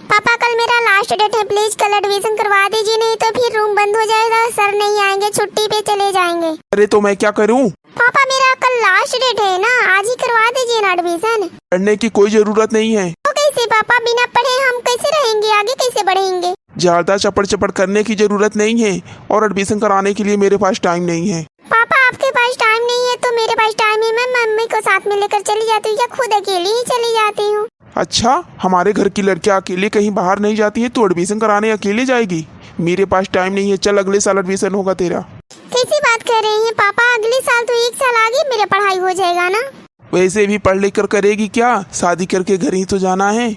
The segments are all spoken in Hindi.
पापा कल मेरा लास्ट डेट है, प्लीज कल एडमिशन करवा दीजिए, नहीं तो फिर रूम बंद हो जाएगा, सर नहीं आएंगे, छुट्टी पे चले जाएंगे। अरे तो मैं क्या करूं? पापा मेरा कल लास्ट डेट है ना, आज ही करवा दीजिए ना एडमिशन। पढ़ने की कोई जरूरत नहीं है। तो कैसे पापा, बिना पढ़े हम कैसे रहेंगे, आगे कैसे बढ़ेंगे? ज्यादा चपड़ चपड़ करने की जरूरत नहीं है और एडमिशन कराने के लिए मेरे पास टाइम नहीं है। पापा आपके पास टाइम नहीं है तो मेरे पास टाइम है, मैं मम्मी को साथ में लेकर चली जाती हूँ या खुद अकेली ही चली जाती हूँ। अच्छा, हमारे घर की लड़कियां अकेले कहीं बाहर नहीं जाती है तो एडमिशन कराने अकेले जाएगी? मेरे पास टाइम नहीं है, चल अगले साल एडमिशन होगा तेरा। कैसी बात कर रहे हैं पापा, अगले साल तो 1 साल आगे मेरा पढ़ाई हो जाएगा ना। वैसे भी पढ़ लिख कर करेगी क्या? शादी करके घर ही तो जाना है।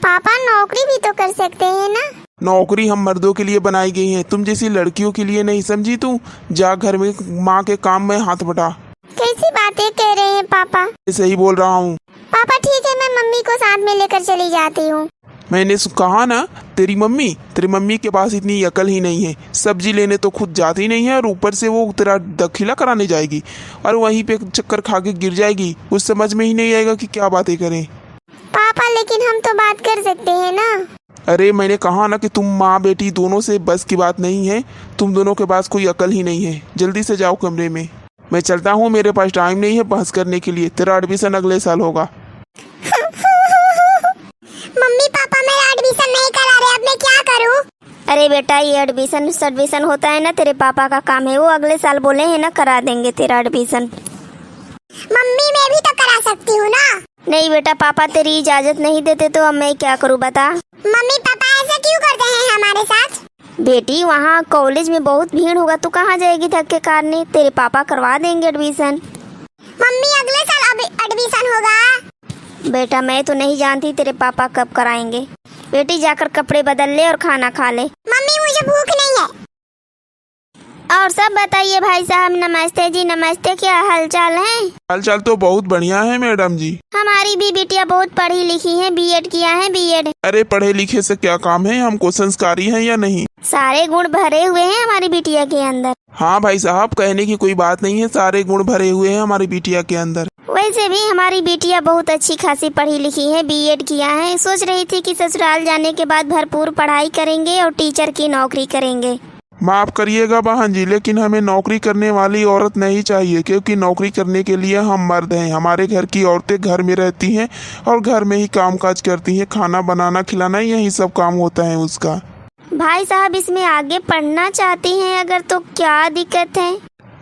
पापा नौकरी भी तो कर सकते हैं ना। नौकरी हम मर्दों के लिए बनाई गई है, तुम जैसी लड़कियों के लिए नहीं, समझी तू? जा घर में माँ के काम में हाथ बटा। कैसी बातें कह रहे हैं पापा? सही बोल रहा हूँ। पापा ठीक है, मैं मम्मी को साथ में लेकर चली जाती हूँ। मैंने कहा ना, तेरी मम्मी के पास इतनी अकल ही नहीं है, सब्जी लेने तो खुद जाती नहीं है और ऊपर से वो तेरा दाखिला कराने जाएगी और वहीं पे चक्कर खा के गिर जाएगी। कुछ समझ में ही नहीं आएगा कि क्या बातें करें। पापा लेकिन हम तो बात कर सकते हैं ना। अरे मैंने कहा ना कि तुम माँ बेटी दोनों से बस की बात नहीं है, तुम दोनों के पास कोई अकल ही नहीं है। जल्दी से जाओ कमरे में, मैं चलता हूँ, मेरे पास टाइम नहीं है बहस करने के लिए। तेरा एडमिशन अगले साल होगा। मम्मी पापा मेरा एडमिशन नहीं करा रहे, अब मैं क्या करूँ? अरे बेटा ये एडमिशन होता है ना, तेरे पापा का काम है, वो अगले साल बोले हैं ना करा देंगे तेरा एडमिशन। मम्मी मैं भी तो करा सकती हूँ ना। नहीं बेटा, पापा तेरी इजाजत नहीं देते तो अब मैं क्या करूँ बता। मम्मी पापा ऐसा क्यों करते हैं हमारे साथ? बेटी वहाँ कॉलेज में बहुत भीड़ होगा, तू कहाँ जाएगी धक्के कारने, तेरे पापा करवा देंगे एडमिशन। मम्मी अगले साल एडमिशन होगा। बेटा मैं तो नहीं जानती तेरे पापा कब कराएंगे। बेटी जाकर कपड़े बदल ले और खाना खा ले। मम्मी मुझे भूख नहीं है। और सब बताइए भाई साहब। नमस्ते जी नमस्ते, क्या हालचाल है? हालचाल तो बहुत बढ़िया है मैडम जी। हमारी भी बिटिया बहुत पढ़ी लिखी है, बीएड किया है, बीएड। अरे पढ़े लिखे से क्या काम है, हमको संस्कारी है या नहीं? सारे गुण भरे हुए हैं हमारी बिटिया के अंदर। हाँ भाई साहब, कहने की कोई बात नहीं है, सारे गुण भरे हुए हैं हमारी बिटिया के अंदर। वैसे भी हमारी बिटिया बहुत अच्छी खासी पढ़ी लिखी है, बीएड किया है। सोच रही थी कि ससुराल जाने के बाद भरपूर पढ़ाई करेंगे और टीचर की नौकरी करेंगे। माफ करिएगा बहन जी, लेकिन हमें नौकरी करने वाली औरत नहीं चाहिए, क्योंकि नौकरी करने के लिए हम मर्द हैं। हमारे घर की औरतें घर में रहती हैं और घर में ही काम काज करती हैं, खाना बनाना खिलाना यही सब काम होता है उसका। भाई साहब इसमें आगे पढ़ना चाहती हैं अगर तो क्या दिक्कत है?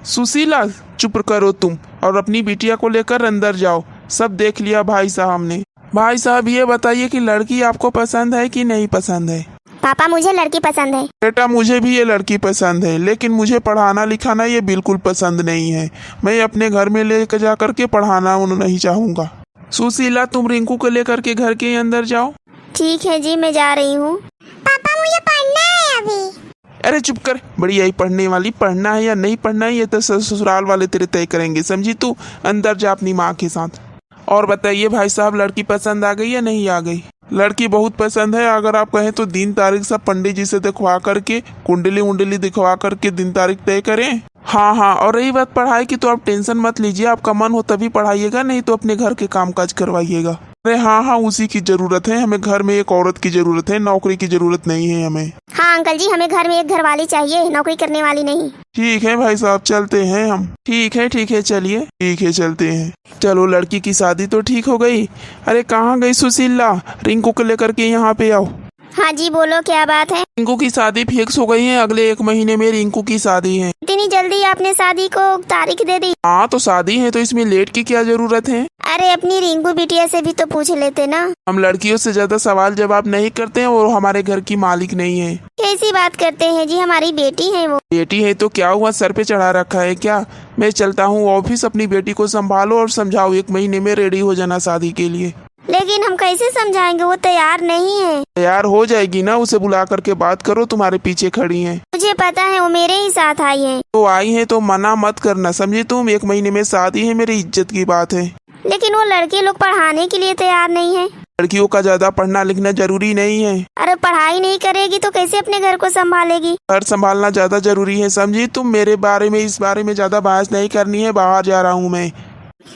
सुशीला चुप करो तुम और अपनी बिटिया को लेकर अंदर जाओ, सब देख लिया भाई साहब ने। भाई साहब ये बताइए कि लड़की आपको पसंद है कि नहीं पसंद है? पापा मुझे लड़की पसंद है। बेटा मुझे भी ये लड़की पसंद है, लेकिन मुझे पढ़ाना लिखाना ये बिल्कुल पसंद नहीं है। मैं अपने घर में लेकर जा करके पढ़ाना नहीं चाहूँगा। सुशीला तुम रिंकू को लेकर के घर के अंदर जाओ। ठीक है जी, मैं जा रही हूँ। पापा मुझे पढ़ना है अभी। अरे चुप कर, बड़ी आई पढ़ने वाली। पढ़ना है या नहीं पढ़ना है ये तो ससुराल वाले तेरे तय करेंगे, समझी तू? अंदर जा अपनी माँ के साथ। और बताइए भाई साहब, लड़की पसंद आ गई या नहीं आ गई? लड़की बहुत पसंद है। अगर आप कहें तो दिन तारीख सब पंडित जी से दिखवा करके, कुंडली उंडली दिखवा करके दिन तारीख तय करें। हाँ हाँ, और रही बात पढ़ाई की तो आप टेंशन मत लीजिए, आपका मन हो तभी पढ़ाइएगा, नहीं तो अपने घर के काम काज करवाइएगा। अरे हाँ हाँ, उसी की जरूरत है हमें, घर में एक औरत की जरूरत है, नौकरी की जरूरत नहीं है हमें। हाँ अंकल जी, हमें घर में एक घर वाली चाहिए, नौकरी करने वाली नहीं। ठीक है भाई साहब, चलते हैं हम। ठीक है चलिए, ठीक है चलते हैं। चलो लड़की की शादी तो ठीक हो गई। अरे कहाँ गई सुशीला? रिंकू को लेकर के यहाँ पे आओ। हाँ जी बोलो, क्या बात है? रिंकू की शादी फिक्स हो गई है, अगले 1 महीने में रिंकू की शादी है। इतनी जल्दी आपने शादी को तारीख दे दी? हाँ तो शादी है तो इसमें लेट की क्या जरूरत है? अरे अपनी रिंकू बिटिया से भी तो पूछ लेते ना। हम लड़कियों से ज्यादा सवाल जवाब नहीं करते हैं और हमारे घर की मालिक नहीं है। कैसी बात करते हैं जी, हमारी बेटी है वो। बेटी है तो क्या हुआ, सर पे चढ़ा रखा है क्या? मैं चलता हूँ ऑफिस, अपनी बेटी को संभालो और समझाओ 1 महीने में रेडी हो जाना शादी के लिए। लेकिन हम कैसे समझाएंगे, वो तैयार नहीं है। तैयार हो जाएगी ना, उसे बुला करके बात करो, तुम्हारे पीछे खड़ी है। मुझे पता है वो मेरे ही साथ आई है। तो आई है तो मना मत करना, समझी तुम? 1 महीने में शादी है, मेरी इज्जत की बात है। लेकिन वो लड़के लोग पढ़ाने के लिए तैयार नहीं है। लड़कियों का ज्यादा पढ़ना लिखना जरूरी नहीं है। अरे पढ़ाई नहीं करेगी तो कैसे अपने घर को संभालेगी? घर संभालना ज्यादा जरूरी है, समझी तुम? मेरे बारे में इस बारे में ज्यादा बहस नहीं करनी है, बाहर जा रहा हूँ मैं।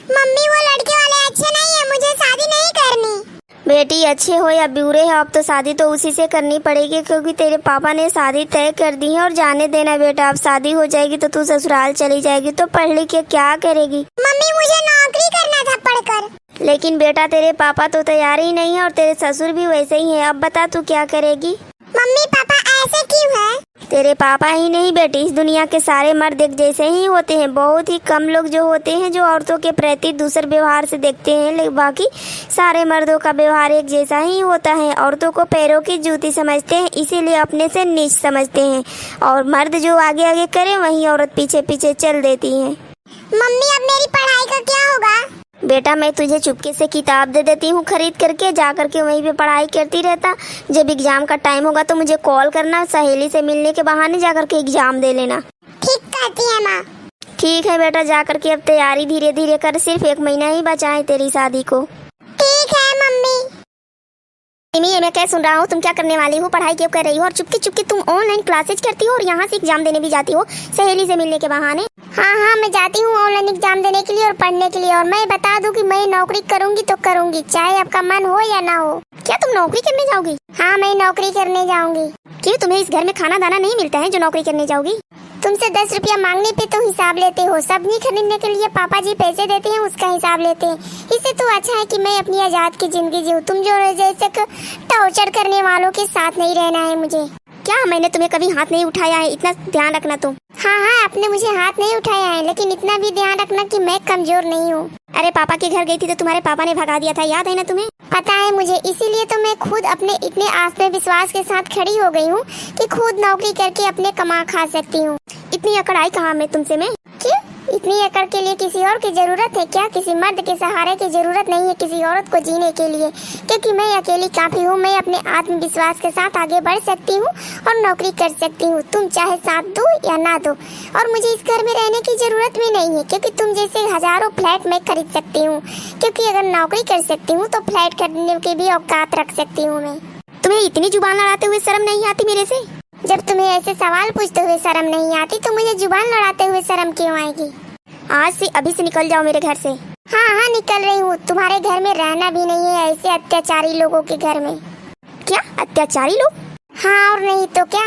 मम्मी वो लड़के वाले अच्छे नहीं है, मुझे शादी नहीं करनी। बेटी अच्छे हो या बुरे हो, अब तो शादी तो उसी से करनी पड़ेगी, क्योंकि तेरे पापा ने शादी तय कर दी है। और जाने देना बेटा, अब शादी हो जाएगी तो तू ससुराल चली जाएगी, तो पढ़ लिख के क्या करेगी? मम्मी मुझे नौकरी करना था पढ़कर। लेकिन बेटा तेरे पापा तो तैयार ही नहीं है और तेरे ससुर भी वैसे ही है। अब बता तू क्या करेगी? मम्मी पापा ऐसे क्यों है? तेरे पापा ही नहीं बेटी, इस दुनिया के सारे मर्द एक जैसे ही होते हैं। बहुत ही कम लोग जो होते हैं जो औरतों के प्रति दूसरे व्यवहार से देखते हैं, लेकिन बाकी सारे मर्दों का व्यवहार एक जैसा ही होता है। औरतों को पैरों की जूती समझते हैं, इसीलिए अपने से नीच समझते हैं, और मर्द जो आगे आगे करे वहीं औरत पीछे पीछे चल देती है। मम्मी अब मेरी पढ़ाई का क्या होगा? बेटा मैं तुझे चुपके से किताब दे देती हूँ खरीद करके, जा करके वहीं पे पढ़ाई करती रहता। जब एग्जाम का टाइम होगा तो मुझे कॉल करना, सहेली से मिलने के बहाने जा करके एग्जाम दे लेना। ठीक कहती है माँ। ठीक है बेटा, जा करके अब तैयारी धीरे धीरे कर, सिर्फ 1 महीना ही बचा है तेरी शादी को। ठीक है मम्मी। ये मैं क्या सुन रहा हूँ? तुम क्या करने वाली हो? पढ़ाई क्यों कर रही हो? और चुपके चुपके तुम ऑनलाइन क्लासेज करती हो और यहाँ से एग्जाम देने भी जाती हो सहेली से मिलने के बहाने। हाँ मैं जाती हूँ ऑनलाइन एग्जाम देने के लिए और पढ़ने के लिए। और मैं बता दूँ कि मैं नौकरी करूँगी तो करूँगी, चाहे आपका मन हो या ना हो। क्या तुम नौकरी करने जाओगी? हाँ मैं नौकरी करने जाऊँगी। क्यों, तुम्हें इस घर में खाना दाना नहीं मिलता है जो नौकरी करने जाओगी? तुमसे 10 रुपया मांगने पे तो हिसाब लेते हो, सब्जी खरीदने के लिए पापा जी पैसे देते हैं उसका हिसाब लेते हैं। इससे तो अच्छा है कि मैं अपनी आजाद की जिंदगी जीऊँ। तुम जो जैसे टॉर्चर करने वालों के साथ नहीं रहना है मुझे। क्या मैंने तुम्हें कभी हाथ नहीं उठाया है? इतना ध्यान रखना तुम। हाँ आपने मुझे हाथ नहीं उठाया है, लेकिन इतना भी ध्यान रखना कि मैं कमजोर नहीं हूँ। अरे पापा के घर गई थी तो तुम्हारे पापा ने भगा दिया था, याद है ना तुम्हें? पता है मुझे, इसीलिए तो मैं खुद अपने इतने आत्मविश्वास के साथ खड़ी हो गई हूँ कि खुद नौकरी करके अपने कमा खा सकती हूँ। इतनी अकड़ आई कहाँ में तुमसे मैं? क्यों? इतनी अकड़ के लिए किसी और की जरूरत है क्या? किसी मर्द के सहारे की जरूरत नहीं है किसी औरत को जीने के लिए, क्योंकि मैं अकेली काफी हूँ। मैं अपने आत्मविश्वास के साथ आगे बढ़ सकती हूँ और नौकरी कर सकती हूँ। तुम चाहे साथ दो या ना दो, और मुझे इस घर में रहने की जरूरत भी नहीं है, क्योंकि तुम जैसे हजारों फ्लैट मैं खरीद सकती हूँ। क्योंकि अगर नौकरी कर सकती हूँ तो फ्लैट खरीदने की भी औकात रख सकती हूँ मैं। तुम्हें इतनी जुबान लड़ाते हुए शर्म नहीं आती मेरे से? जब तुम्हें ऐसे सवाल पूछते हुए शर्म नहीं आती तो मुझे जुबान लड़ाते हुए शर्म क्यों आएगी? आज से अभी से निकल जाओ मेरे घर से। हाँ निकल रही हूँ। तुम्हारे घर में रहना भी नहीं है ऐसे अत्याचारी लोगों के घर में। क्या अत्याचारी लोग? हाँ और नहीं तो क्या।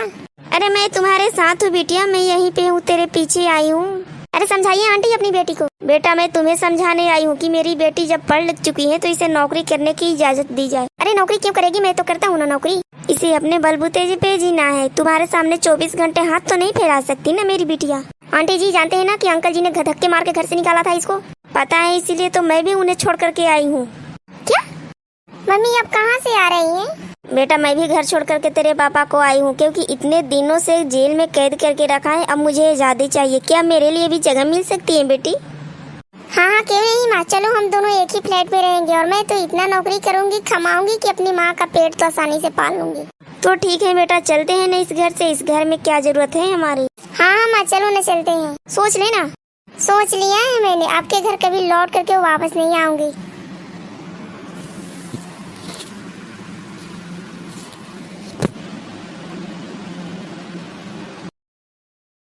अरे मैं तुम्हारे साथ हूँ बिटिया, मैं यहीं पे हूँ, तेरे पीछे आई हूँ। अरे समझाइए आंटी अपनी बेटी को। बेटा मैं तुम्हें समझाने आई हूँ कि मेरी बेटी जब पढ़ लिख चुकी है तो इसे नौकरी करने की इजाजत दी जाए। अरे नौकरी क्यों करेगी, मैं तो करता हूँ ना नौकरी। इसे अपने बलबूते पे जीना है, तुम्हारे सामने 24 घंटे हाथ तो नहीं फैला सकती ना मेरी बिटिया। आंटी जी जानते हैं ना कि अंकल जी ने धक्के मार के घर से निकाला था इसको? पता है, इसीलिए तो मैं भी उन्हें छोड़ करके आई हूँ। क्या? मम्मी अब कहाँ से आ रही हैं? बेटा मैं भी घर छोड़ करके तेरे पापा को आई हूँ, क्योंकि इतने दिनों से जेल में कैद करके रखा है। अब मुझे आजादी चाहिए। क्या मेरे लिए भी जगह मिल सकती है बेटी? हाँ क्यों नहीं माँ, चलो हम दोनों एक ही फ्लैट में रहेंगे। और मैं तो इतना नौकरी करूँगी कमाऊंगी कि अपनी माँ का पेट तो आसानी से पाल लूंगी। तो ठीक है बेटा, चलते हैं ना इस घर से। इस घर में क्या जरूरत है हमारी? हाँ माँ चलो ना चलते हैं। सोच लेना। सोच लिया है मैंने, आपके घर कभी लौट करके वापस नहीं आऊंगी।